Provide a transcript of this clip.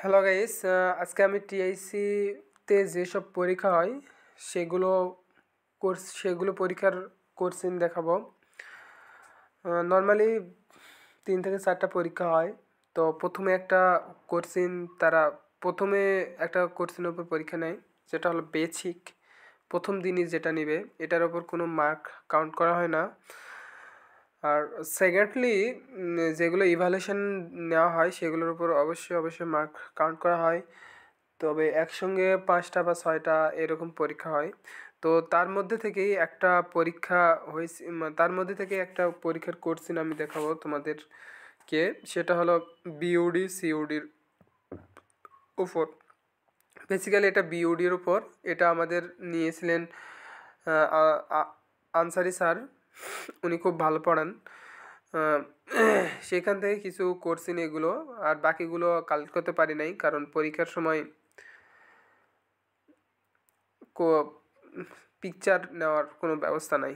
Hello guys, আজকে আমি TIC তে যেসব পরীক্ষা হয় সেগুলো সেগুলো পরীক্ষার কোশ্চেন দেখাবো। নর্মালি 3 থেকে 4টা পরীক্ষা হয়। তো প্রথমে একটা কোশ্চেনের উপর পরীক্ষা নেয়, যেটা হলো বেসিক। প্রথম দিনই যেটা নিবে এটার ওপর কোনো মার্ক কাউন্ট করা হয় না। আর সেকেন্ডলি যেগুলো ইভ্যালুয়েশন নেওয়া হয় সেগুলোর উপর অবশ্যই মার্ক কাউন্ট করা হয়। তবে একসঙ্গে 5টা বা 6টা এরকম পরীক্ষা হয়। তো তার মধ্যে থেকে একটা পরীক্ষার কোশ্চেন আমি দেখাবো তোমাদেরকে। সেটা হলো বিইউডি সিইউডির উপর। বেসিক্যালি এটা বিইউডির উপর। এটা আমাদের নিয়েছিলেন আনসারি স্যার। উনি খুব ভালো পড়ান। সেখান থেকে কিছু কোশ্চেন এগুলো, আর বাকিগুলো কালেক্ট করতে পারি নাই কারণ পরীক্ষার সময় পিকচার নেওয়ার কোনো ব্যবস্থা নাই।